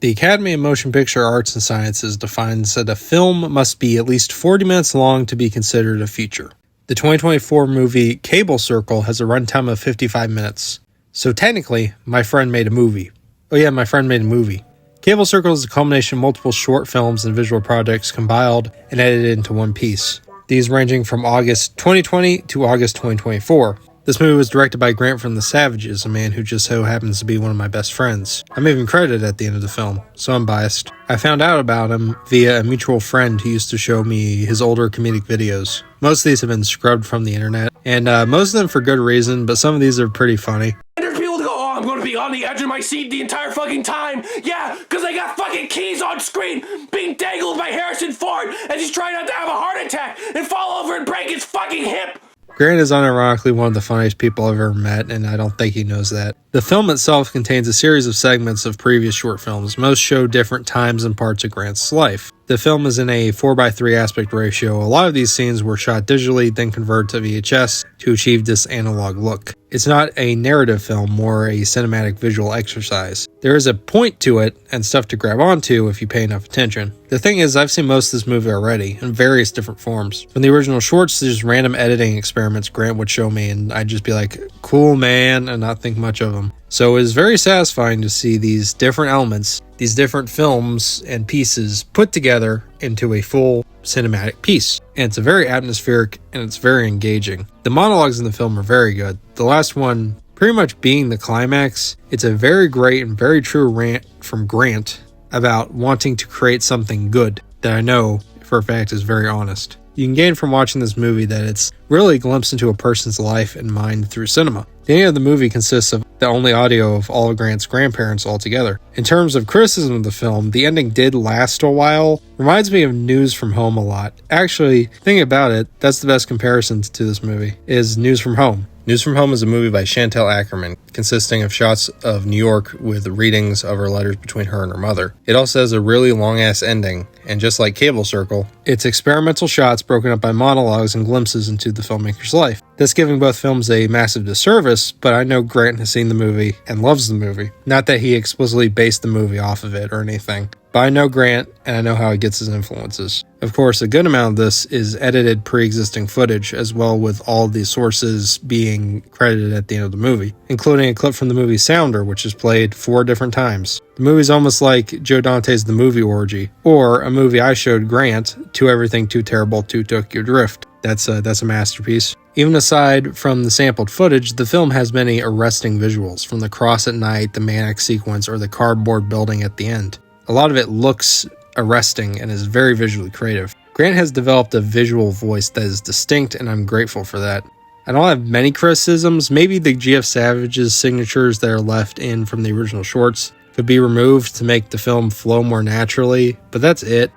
The Academy of Motion Picture Arts and Sciences defines that a film must be at least 40 minutes long to be considered a feature. The 2024 movie Cable Circle has a runtime of 55 minutes. So technically, my friend made a movie. My friend made a movie. Cable Circle is a culmination of multiple short films and visual projects compiled and edited into one piece. These ranging from August 2020 to August 2024. This movie was directed by Grandt from The Savages, a man who just so happens to be one of my best friends. I'm even credited at the end of the film, so I'm biased. I found out about him via a mutual friend who used to show me his older comedic videos. Most of these have been scrubbed from the internet, and most of them for good reason, but some of these are pretty funny. There's people that go, oh, I'm going to be on the edge of my seat the entire fucking time. Yeah, because they got fucking keys on screen being dangled by Harrison Ford as he's trying not to have a heart attack and fall over and break his fucking hip. Grandt is unironically one of the funniest people I've ever met, and I don't think he knows that. The film itself contains a series of segments of previous short films. Most show different times and parts of Grant's life. The film is in a 4:3 aspect ratio. A lot of these scenes were shot digitally, then converted to VHS to achieve this analog look. It's not a narrative film, more a cinematic visual exercise. There is a point to it and stuff to grab onto if you pay enough attention. The thing is, I've seen most of this movie already, in various different forms. From the original shorts to just random editing experiments Grandt would show me, and I'd just be like, cool man, and not think much of them. So it is very satisfying to see these different elements, these different films and pieces put together into a full cinematic piece. And it's a very atmospheric and it's very engaging. The monologues in the film are very good. The last one pretty much being the climax. It's a very great and very true rant from Grandt about wanting to create something good that I know for a fact is very honest. You can gain from watching this movie that it's really a glimpse into a person's life and mind through cinema. The ending of the movie consists of the only audio of all of Grant's grandparents all together. In terms of criticism of the film, the ending did last a while. Reminds me of News from Home a lot. Actually, thinking about it, that's the best comparison to this movie, is News from Home. News from Home is a movie by Chantal Ackerman, consisting of shots of New York with readings of her letters between her and her mother. It also has a really long-ass ending, and just like Cable Circle, it's experimental shots broken up by monologues and glimpses into the filmmaker's life. That's giving both films a massive disservice, but I know Grandt has seen the movie and loves the movie. Not that he explicitly based the movie off of it or anything, but I know Grandt and I know how he gets his influences. Of course, a good amount of this is edited pre-existing footage, as well with all of these sources being credited at the end of the movie, including a clip from the movie Sounder, which is played 4 different times. The movie's almost like Joe Dante's The Movie Orgy, or a movie I showed Grandt, To Everything Too Terrible to Tokyo Drift. That's a masterpiece. Even aside from the sampled footage, the film has many arresting visuals, from the cross at night, the manic sequence, or the cardboard building at the end. A lot of it looks arresting and is very visually creative. Grandt has developed a visual voice that is distinct, and I'm grateful for that. I don't have many criticisms. Maybe the GF Savage's signatures that are left in from the original shorts could be removed to make the film flow more naturally, but that's it.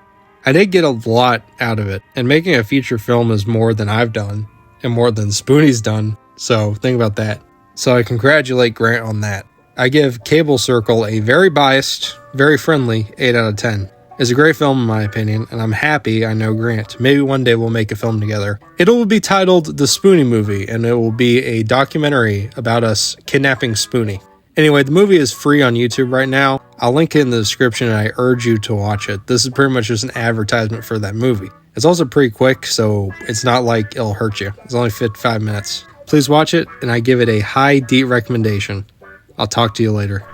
I did get a lot out of it, and making a feature film is more than I've done, and more than Spoonie's done, so think about that. So I congratulate Grandt on that. I give Cable Circle a very biased, very friendly 8 out of 10. It's a great film in my opinion, and I'm happy I know Grandt. Maybe one day we'll make a film together. It will be titled The Spoonie Movie, and it will be a documentary about us kidnapping Spoonie. Anyway, the movie is free on YouTube right now. I'll link it in the description and I urge you to watch it. This is pretty much just an advertisement for that movie. It's also pretty quick, so it's not like it'll hurt you. It's only 55 minutes. Please watch it, and I give it a high D recommendation. I'll talk to you later.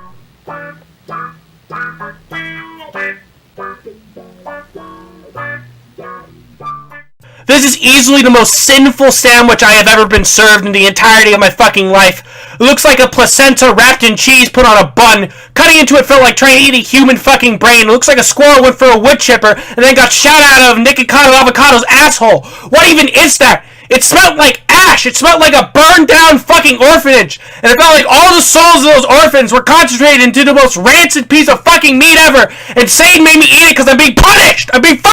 This is easily the most sinful sandwich I have ever been served in the entirety of my fucking life. It looks like a placenta wrapped in cheese put on a bun. Cutting into it felt like trying to eat a human fucking brain. It looks like a squirrel went for a wood chipper and then got shot out of Nikocado Avocado's asshole. What even is that? It smelled like ash. It smelled like a burned down fucking orphanage. And it felt like all the souls of those orphans were concentrated into the most rancid piece of fucking meat ever. And Satan made me eat it because I'm being punished. I'm being